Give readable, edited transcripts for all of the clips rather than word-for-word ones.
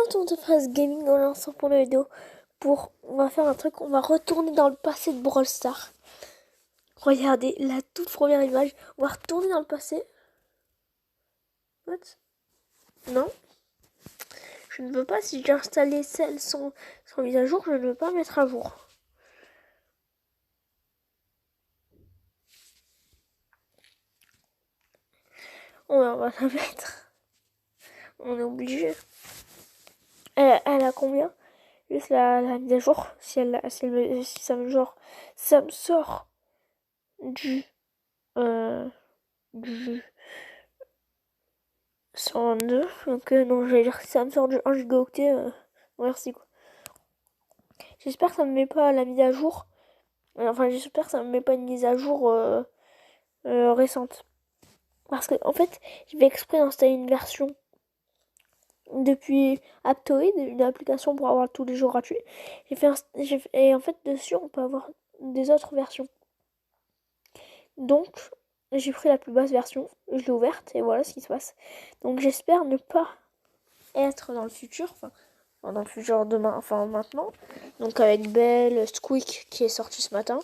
tour de phrase gaming dans l'instant pour la vidéo. On va faire un truc, on va retourner dans le passé de Brawl Stars. Regardez la toute première image. On va retourner dans le passé. What? Non. Je ne veux pas, si j'ai installé celle sans mise à jour, je ne veux pas mettre à jour. On va la mettre. On est obligé. Elle a combien? Juste la mise à jour. Si ça me sort du 102. Donc non, j'allais dire que ça me sort du 1 gigaoctet. Merci quoi. J'espère que ça me met pas la mise à jour. Enfin, j'espère que ça me met pas une mise à jour récente. Parce que en fait, je vais exprès d'installer une version depuis Aptoid, une application pour avoir tous les jours gratuits. Et en fait, dessus, on peut avoir des autres versions. Donc, j'ai pris la plus basse version, je l'ai ouverte et voilà ce qui se passe. Donc, j'espère ne pas être dans le futur, dans le futur demain, enfin maintenant. Donc, avec Belle, Squeak qui est sorti ce matin.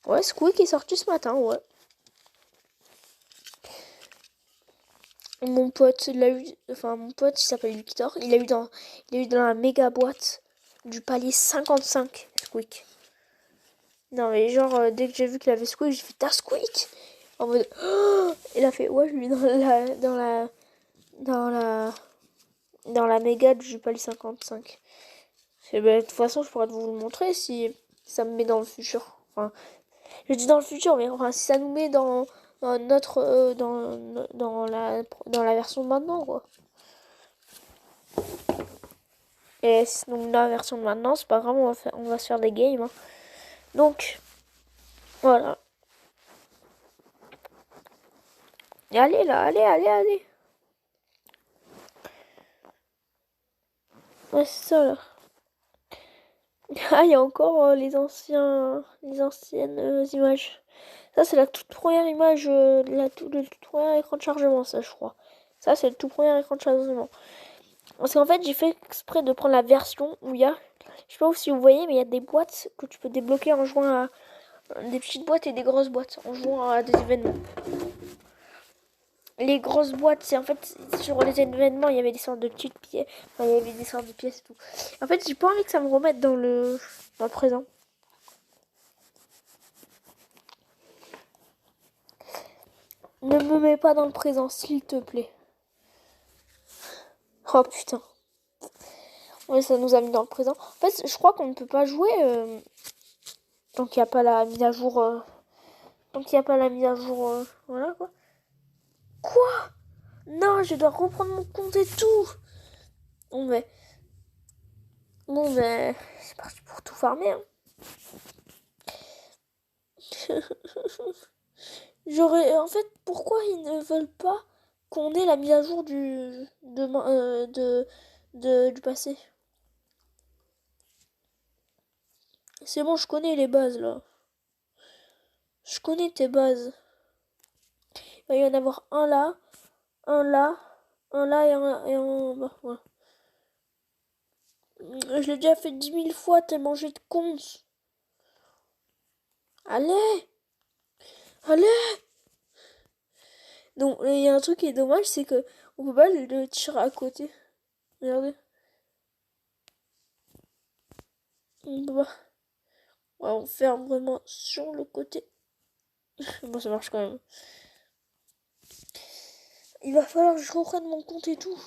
Ouais, Squeak est sorti ce matin, ouais. Mon pote, mon pote, il s'appelle Victor. Il a eu dans la méga boîte du palier 55 Squeak. Non mais genre dès que j'ai vu qu'il avait Squeak, j'ai fait t'as Squeak en mode oh, il a fait ouais, je lui dans la méga du palier 55. Et ben, de toute façon, je pourrais vous le montrer si ça me met dans le futur. Enfin, je dis dans le futur, mais enfin si ça nous met dans notre dans la version de maintenant quoi. Et sinon la version de maintenant, c'est pas grave, on va se faire des games. Hein. Donc voilà. Et allez là, allez. Ouais, c'est ça là. Ah, il y a encore les anciennes images. Ça, c'est la toute première image, le tout premier écran de chargement, ça, je crois. Ça, c'est le tout premier écran de chargement. Parce qu'en fait, j'ai fait exprès de prendre la version où il y a... Je sais pas si vous voyez, mais il y a des boîtes que tu peux débloquer en jouant à... Des petites boîtes et des grosses boîtes en jouant à des événements. Les grosses boîtes, c'est en fait... Sur les événements, il y avait des sortes de petites pièces. Enfin, il y avait des sortes de pièces et tout. En fait, j'ai pas envie que ça me remette dans le présent. Ne me mets pas dans le présent, s'il te plaît. Oh putain. Ouais, ça nous a mis dans le présent. En fait, je crois qu'on ne peut pas jouer tant qu'il n'y a pas la mise à jour. Tant qu'il n'y a pas la mise à jour. Voilà quoi. Quoi? Non, je dois reprendre mon compte et tout. Bon, c'est parti pour tout farmer. Hein. En fait, pourquoi ils ne veulent pas qu'on ait la mise à jour du passé? C'est bon, je connais les bases là. Je connais tes bases. Il va y en avoir un là, un là, un là et un bas. Voilà. Je l'ai déjà fait 10 000 fois, t'es mangé de cons. Allez! Allez! Donc, il y a un truc qui est dommage, c'est que on peut pas le tirer à côté. Regardez. On peut pas. Ouais, on ferme vraiment sur le côté. Bon, ça marche quand même. Il va falloir que je reprenne mon compte et tout.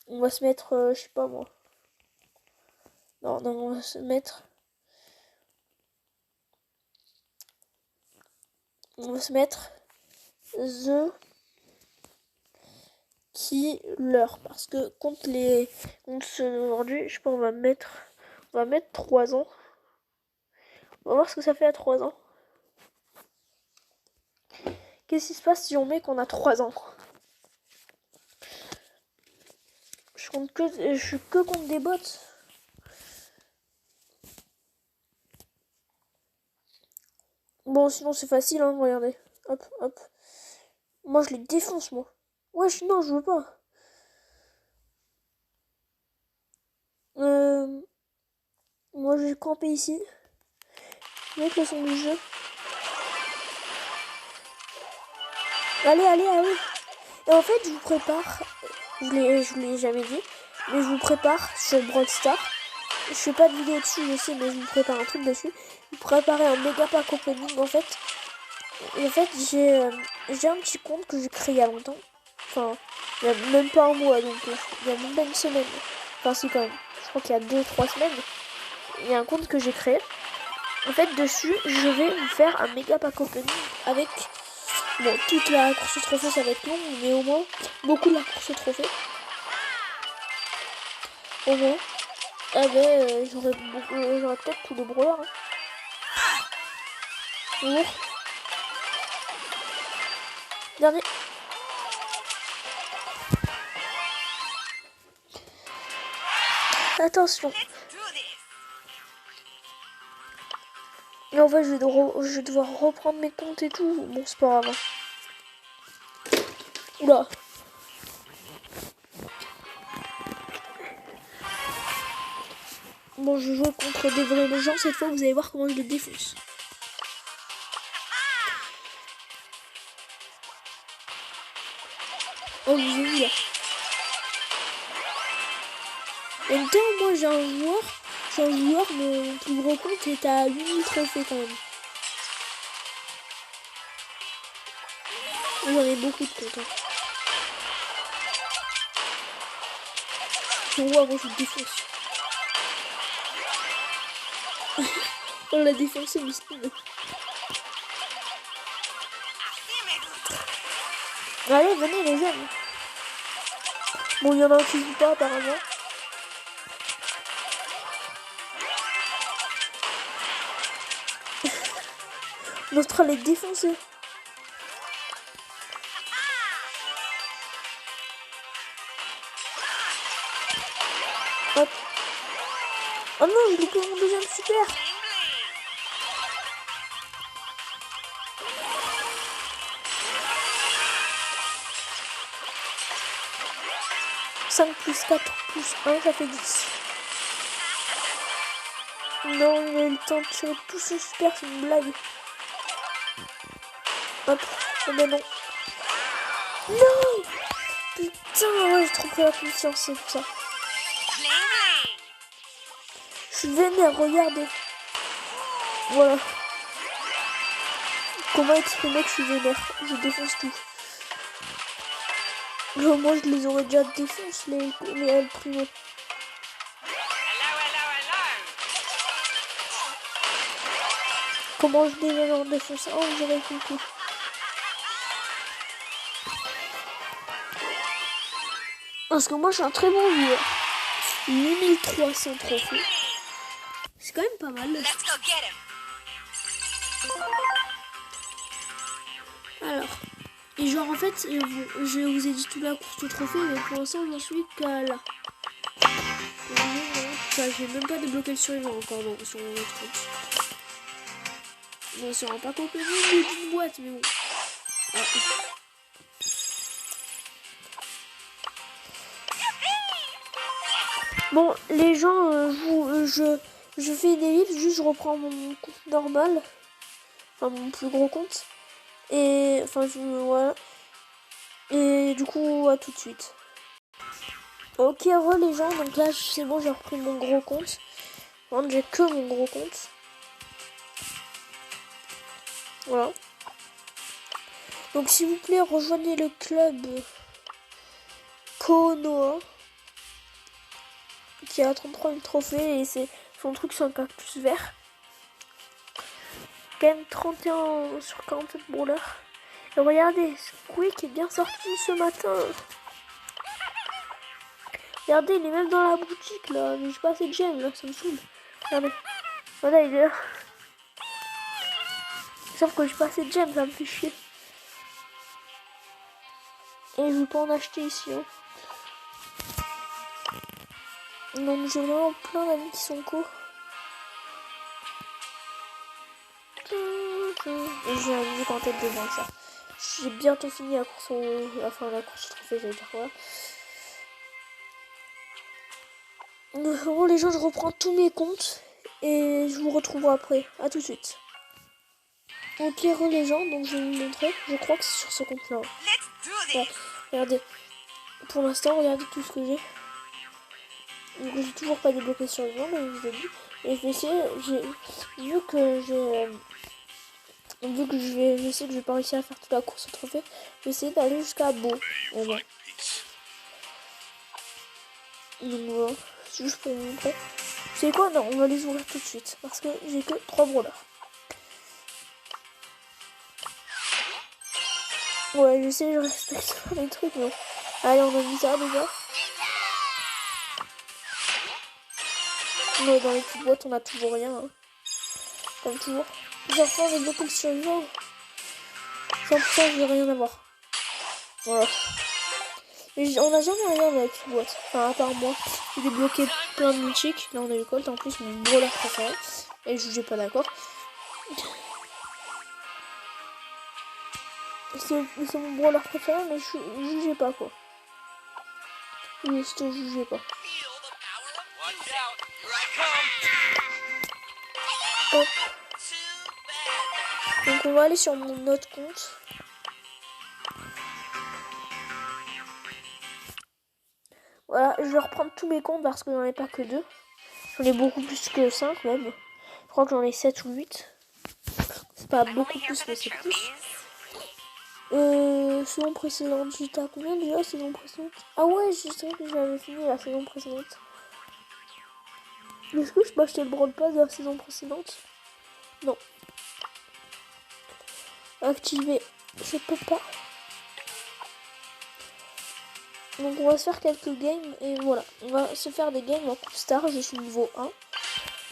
On va se mettre, je sais pas moi. Non, on va se mettre... On va se mettre The Killer. Parce que contre ceux d'aujourd'hui, je sais pas, on va mettre 3 ans. On va voir ce que ça fait à 3 ans. Qu'est-ce qui se passe si on met qu'on a 3 ans? Je suis que contre des bots. Bon, sinon c'est facile, hein, regardez. Hop, hop. Moi, je les défonce, moi. Wesh, non, je veux pas. Moi, je vais camper ici. Mettre le son du jeu. Allez, allez, allez. Et en fait, je vous prépare. Je vous l'ai jamais dit. Mais je vous prépare sur Brawl Stars. Je fais pas de vidéo dessus, je sais, mais je vous prépare un truc dessus. Vous préparez un méga pack opening en fait. Et en fait, j'ai un petit compte que j'ai créé il y a longtemps. Enfin, il y a même pas un mois, donc il y a même pas une semaine. Enfin, si, quand même. Je crois qu'il y a 2-3 semaines. Il y a un compte que j'ai créé. En fait, dessus, je vais vous faire un méga pack opening avec... Bon, toute la course au trophée, ça va être long, mais au moins, beaucoup de la course au trophée. Au moins. Ah ben, j'aurais peut-être tous les brawlers. Hein. Bonjour. Dernier. Attention. Et en fait, je vais devoir reprendre mes comptes et tout. Bon, c'est pas grave. Oula. Bon, je joue contre des vrais gens. Cette fois, vous allez voir comment je les défonce. Oh, je vous ai vu là. En même temps, moi, j'ai un joueur, mon plus gros compte est à 8000 trophées quand même. J'en ai beaucoup de comptes. Hein. Moi, je le défonce. On l'a défoncé, Miskin. Allez, venez les jeunes. Bon, il y en a un qui joue pas apparemment. L'Austral est défoncé. Hop. Oh non, j'ai loupé mon deuxième super. « 5 plus 4 plus 1, ça fait 10. Non, il a eu le temps de tirer tout ce super, c'est une blague. Hop, oh ben non. Non. Putain, ouais, j'ai trop pris la confiance, c'est pour ça. Je suis vénère, regardez. Voilà. Comment exprimer que je suis vénère? Je défonce tout. Moi, je les aurais déjà défoncé, les primo. Comment je les en défonce? Oh, j'aurais compris. Parce que moi, je suis un très bon joueur. 8300 trophées. C'est quand même pas mal. Alors, et genre en fait, je vous ai dit toute la course au trophée, mais pour l'instant, j'en suis qu'à là. Enfin, j'ai même pas débloqué le survivant encore non, sur mon autre compte. Bon, ça sera pas complètement d'une boîte, mais bon. Ah. Bon, les gens, je fais des livres, juste je reprends mon compte normal. Enfin, mon plus gros compte. Et, enfin, voilà. Et du coup, à tout de suite. Ok, re les gens, donc là, c'est bon, j'ai repris mon gros compte. Maintenant, j'ai que mon gros compte. Voilà. Donc, s'il vous plaît, rejoignez le club Konoha. Qui a 33 000 trophées et c'est son truc sur un cactus vert. Quand même 31 sur 47 brawlers. Et regardez, Squeak est bien sorti ce matin. Regardez, il est même dans la boutique là. Mais j'ai pas assez de gemmes là, ça me saoule. Regardez. Voilà, il est là. Sauf que j'ai pas assez de gemmes, ça me fait chier. Et je vais pas en acheter ici. Hein. Donc j'ai vraiment plein d'amis qui sont courts. Et j'ai la musique en tête devant ça. j'ai bientôt fini la course la course au trophée, j'allais dire quoi. Bon les gens, je reprends tous mes comptes et je vous retrouverai après. À tout de suite. Ok les gens, donc je vais vous montrer. Je crois que c'est sur ce compte là. Ouais, regardez. Pour l'instant, regardez tout ce que j'ai. Donc j'ai toujours pas débloqué sur le nom, mais je vous ai dit. Et je vais essayer, vu que je sais que je vais pas réussir à faire toute la course au trophée, je vais essayer d'aller jusqu'à Beau. Voilà. Donc voilà, c'est juste pour vous montrer. C'est quoi? Non, on va les ouvrir tout de suite, parce que j'ai que 3 brawlers. Ouais, j'essaie de respecter les trucs, mais... Allez, on a mis ça déjà. Ouais, dans les petites boîtes, on a toujours rien. Hein. Comme toujours. Plusieurs fois, j'ai bloqué le survivant. 100%, je vais rien avoir. Voilà. Mais on a jamais rien dans la petite boîte. Enfin, à part moi. J'ai débloqué plein de mythiques. Là, on a eu Colt. En plus, mon brawler préféré. Et je suis pas d'accord. C'est mon brawler préféré, mais je jugeais pas, quoi. Oui, je te jugeais pas. Hop. Donc on va aller sur mon autre compte. Voilà, je vais reprendre tous mes comptes parce que j'en ai pas que 2. J'en ai beaucoup plus que 5 même. Je crois que j'en ai 7 ou 8. C'est pas beaucoup plus, mais c'est plus. Saison précédente, j'étais à combien déjà saison précédente? Ah ouais, je sais que j'avais fini la saison précédente. Est-ce que je peux acheter le Brawl Pass de la saison précédente? Non. Activer, je peux pas. Donc on va se faire quelques games et voilà. On va se faire des games en Coupe Star, je suis niveau 1. En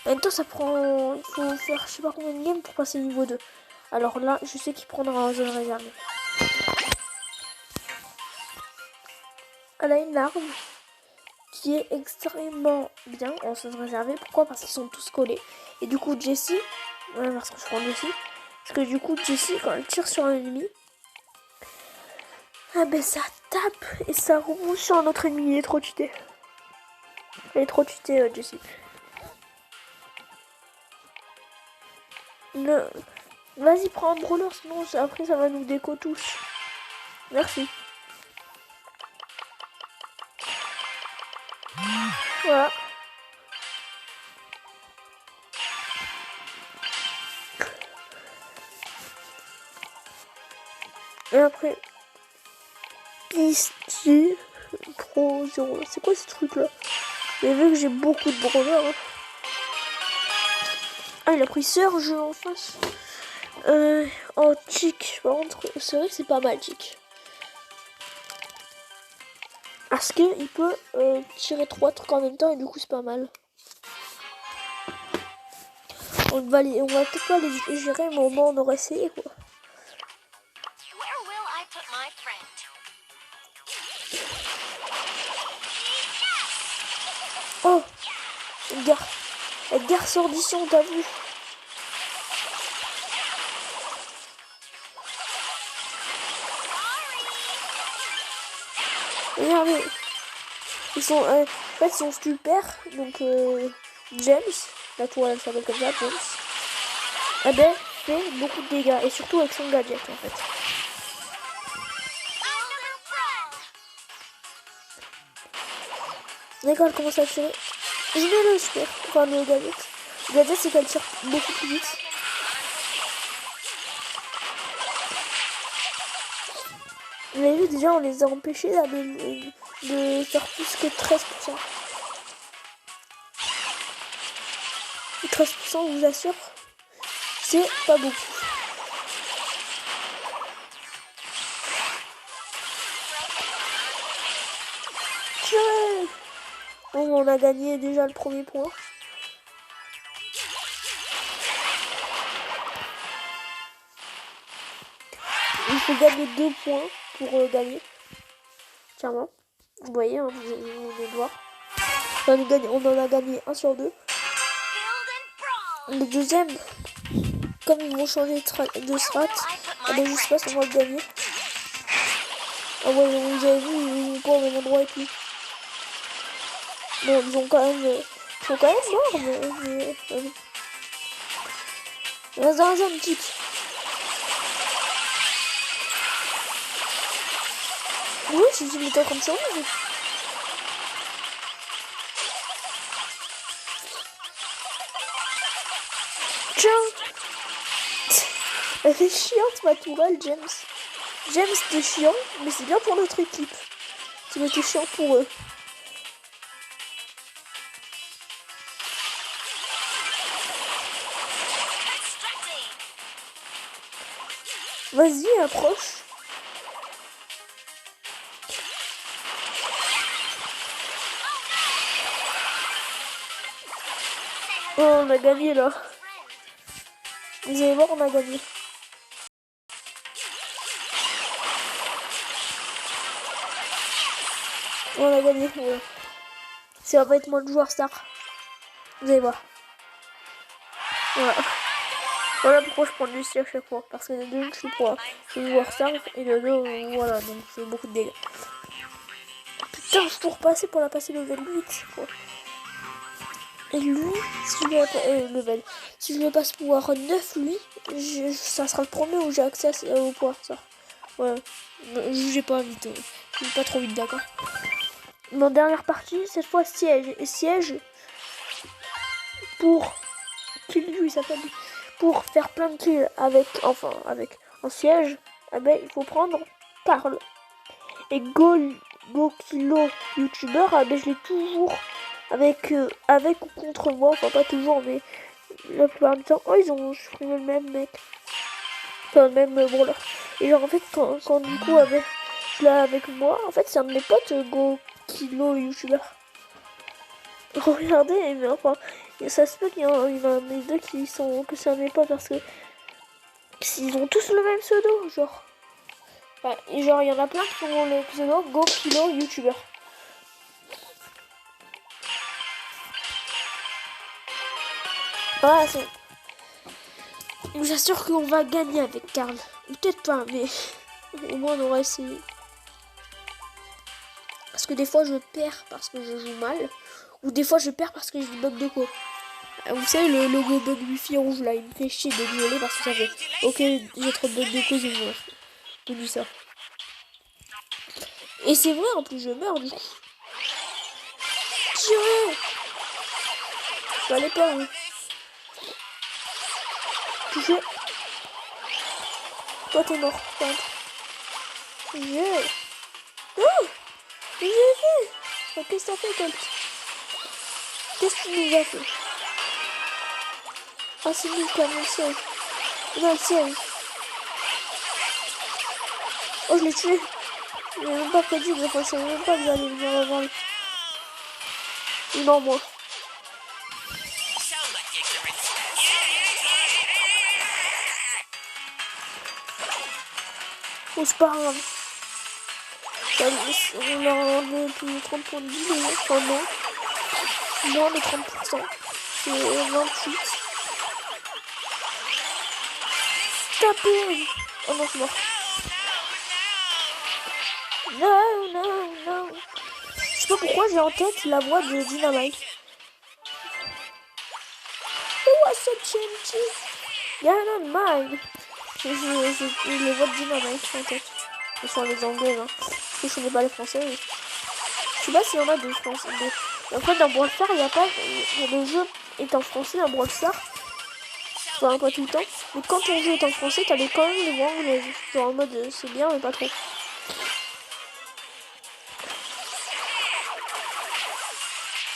même temps ça prend... Il faut faire je sais pas combien de games pour passer niveau 2. Alors là, je sais qu'il prendra en zone réservée. Elle a une arme qui est extrêmement bien en zone réservée. Pourquoi? Parce qu'ils sont tous collés. Et du coup Jessie, ouais, parce que je prends Jessie. Parce que du coup Jessie, quand elle tire sur un ennemi, ah ben ça tape et ça rebondit sur un autre ennemi. Il est trop cheaté. Elle est trop cheatée Jessie. Vas-y, prends un brawler, sinon après ça va nous déco tous. Merci. Voilà. Et après, Pisti Pro 0. C'est quoi ce truc là? Mais vu que j'ai beaucoup de brawlers. Hein. Ah, il a pris Surge en face. Oh, Chic. Par contre, c'est vrai que c'est pas mal, Chic. Parce qu'il peut tirer 3 trucs en même temps et du coup, c'est pas mal. On va peut-être pas les gérer, mais au moins on aurait essayé quoi. Oh, Edgar Sordition, t'as vu? Regardez, ils sont, en fait, ils sont super. Donc James, la tour elle s'appelle comme ça, James. Eh ben, fait beaucoup de dégâts et surtout avec son gadget en fait. Et quand elle commence à tirer, je mets le super, enfin le gadget. Le gadget c'est qu'elle tire beaucoup plus vite. Vous avez vu déjà on les a empêchés là, de faire plus que 13%. 13% je vous assure, c'est pas beaucoup. Tirez! Bon, on a gagné déjà le premier point. Il faut gagner 2 points pour gagner. Clairement. Vous voyez, hein, vous allez voir. On en a gagné 1 sur 2. Le deuxième, comme ils vont changer de strat, eh ben, je sais pas si on va le gagner. Ah ouais, vous avez vu, ils vont pas au même endroit et tout. Bon, ils sont quand même morts, mais il reste dans la zone, petite. Oui, si tu m'étais en train de survivre. Tiens. Elle est chiante, ma tourelle, James. James, t'es chiant, mais c'est bien pour notre équipe. Tu m'étais chiant pour eux. Vas-y, approche. Oh, on a gagné là. Vous allez voir, on a gagné. On a gagné. Ouais. Ça va pas être moins de joueurs stars. Vous allez voir. Voilà. Voilà pourquoi je prends du style à chaque fois. Parce que de deux, je suis pro. Je suis joueur star et de deux, voilà. Donc je fais beaucoup de dégâts. Putain, je peux repasser pour la passer level 8. Quoi. Et lui, si je le si je le passe pouvoir 9, lui, ça sera le premier où j'ai accès au pouvoir ça. Ouais. Jugez pas vite. Pas trop vite, d'accord. Mon dernière partie, cette fois siège. Et siège pour kill lui, ça s'appelle. Pour faire plein de kills avec un siège, eh ben, il faut prendre Karl. Et Go-Kilo youtubeur, eh ben, je l'ai toujours avec ou contre moi, enfin pas toujours, mais la plupart du temps. Oh, ils ont supprimé le même mec. Enfin, le même brawler. Et genre, en fait, quand du coup, je l'ai avec moi, en fait, c'est un de mes potes, Go-Kilo youtubeur. Regardez, mais enfin, ça se peut qu'il y en a des deux qui sont que c'est un de mes potes parce que ils ont tous le même pseudo, genre. Enfin, et genre, il y en a plein qui ont le pseudo Go-Kilo youtubeur. Voilà, c'est. J'assure qu'on va gagner avec Karl. Peut-être pas, mais au moins on aura essayé. Parce que des fois je perds parce que je joue mal. Ou des fois je perds parce que j'ai des bugs de co. Vous savez, le logo bug wifi rouge là, il me fait chier de violer parce que ça fait. Ok, j'ai trop de bugs de cause, ils m'ont dit ça. Et c'est vrai, en plus je meurs du coup. Tirez! Fallait pas, oui. Touché. Toi t'es mort, peintre. Yeah. Oh! J'ai fait! Oh, qu'est-ce que t'as fait, Colt? Qu'est-ce que tu nous as fait? Ah, c'est lui qui a mis le siège. Il a le siège. Oh, je l'ai tué. Il n'est même pas crédible. Enfin, je savais même pas que j'allais venir avant lui. Non, moi. Oh, c'est pas grave. On a enlevé plus de 30 points de vie. Enfin, non. Moins de 30%. C'est 28. Tapez! Oh non, je suis mort. Non, non, non. Je sais pas pourquoi j'ai en tête la voix de Dynamite. What's up, Chinchi? You're not mine. J'ai les voix de Dynamite en tête. Ce sont les anglais, hein. Parce que je connais pas les français. Mais... je sais pas s'il y en a des français. En fait, dans Brawl Stars, il y a pas. Le jeu est en français, dans Brawl Stars. Enfin, pas tout le temps. Mais quand ton jeu est en français, t'as quand même les voix anglaises. Genre en mode c'est bien, mais pas trop.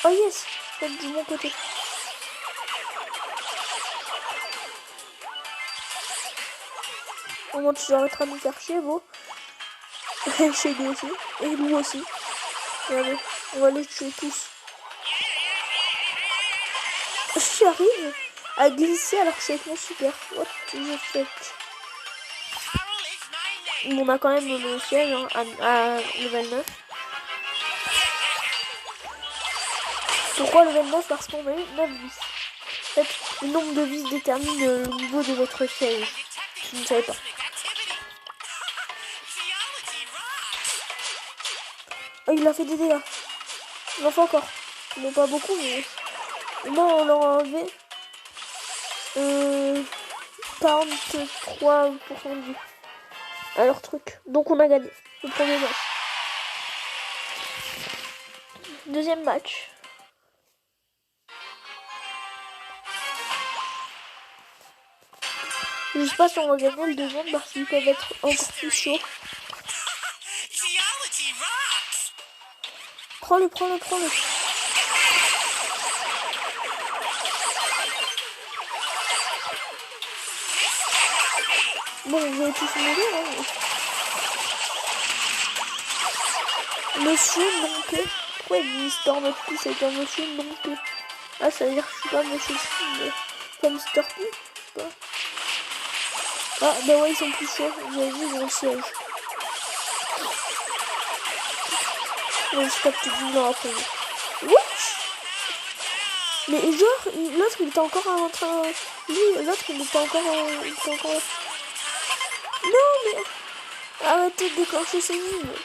Oh yes, c'est du bon côté. Au moins tu arrêteras de nous faire chier, beau. Chez lui aussi. Et lui aussi. Regardez, on va les tuer tous. J'arrive à glisser alors que c'est avec mon super. What the fuck. On a quand même le siège hein, à level 9. Pourquoi level 9? Parce qu'on a eu 9 vis. En fait, le nombre de vis détermine le niveau de votre siège. Je ne savais pas. Oh, il a fait des dégâts. Il en fait encore. Bon, pas beaucoup, mais... Moi, on leur a enlevé 43% de vie à leur truc. Donc, on a gagné le premier match. Deuxième match. Je sais pas si on va gagner le deuxième parce qu'ils peuvent être encore plus chauds. Prends-le. Bon, vous avez tous mourir, hein. Monsieur Donkey. Pourquoi il dit Mister Nutty, c'est un monsieur Donkey? Ah, ça veut dire que je suis pas monsieur mais pas Mister P, je sais pas. Ah, bah ouais, ils sont plus chauds. Vous avez vu, ils ont le siège. Ouais, je capte du genre après. Wesh! Mais genre, l'autre il était encore en train... Lui, l'autre il était encore... Il était encore... Non, mais... Arrêtez de déclencher ces mines.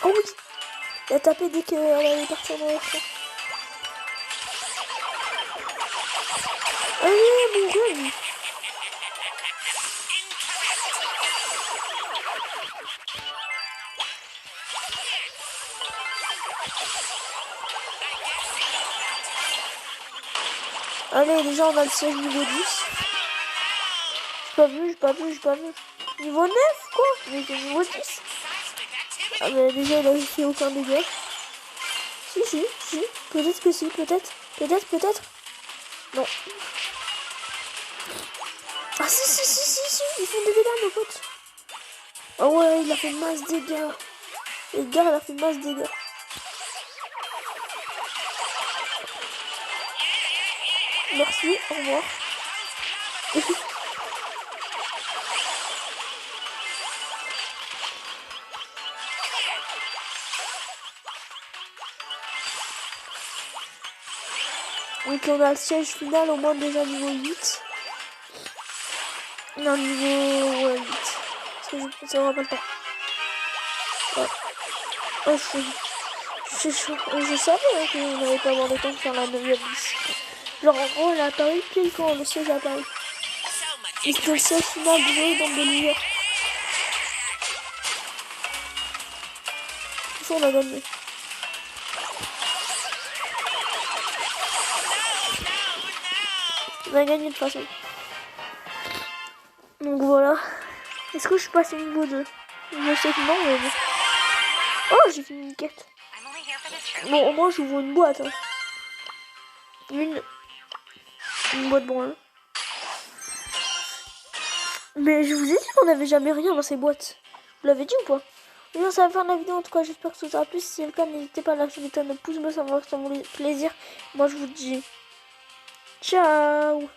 Oh oui! Il a tapé dès qu'elle allait partir dans l'air. Allez, mon gun! Allez, déjà on a le siège niveau 10. J'ai pas vu. Niveau 9 quoi? Mais c'est niveau 10. Ah mais déjà il a fait aucun dégât. Si. Peut-être que si, peut-être. Non. Ah si. Ils font des dégâts mes potes. Ah ouais, il a fait masse dégâts. Le gars il a fait masse dégâts. Merci, au revoir. Donc on a le siège final au moins déjà niveau 8. Non, niveau 8. Parce que ça aura pas le temps. Ouais. Oh, je savais qu'on n'allait pas avoir le temps de faire la 9ème liste. Genre en gros elle a apparu pile quand le siège a apparu. Et c'était le siège final du jeu dans de New York. De toute façon on a gagné. On a gagné de toute façon. Donc voilà. Est-ce que je suis passé niveau 2? Je sais que non, mais bon. Oh, j'ai fini une quête. Bon, au moins j'ouvre une boîte. Hein. Une boîte brune. Mais je vous ai dit qu'on n'avait jamais rien dans ces boîtes. Vous l'avez dit ou pas? Bien, ça va faire la vidéo. En tout cas, j'espère que ça vous aura plu. Si c'est le cas, n'hésitez pas à lâcher des tonnes de pouces bleus. Ça me ferait plaisir. Moi, je vous dis ciao.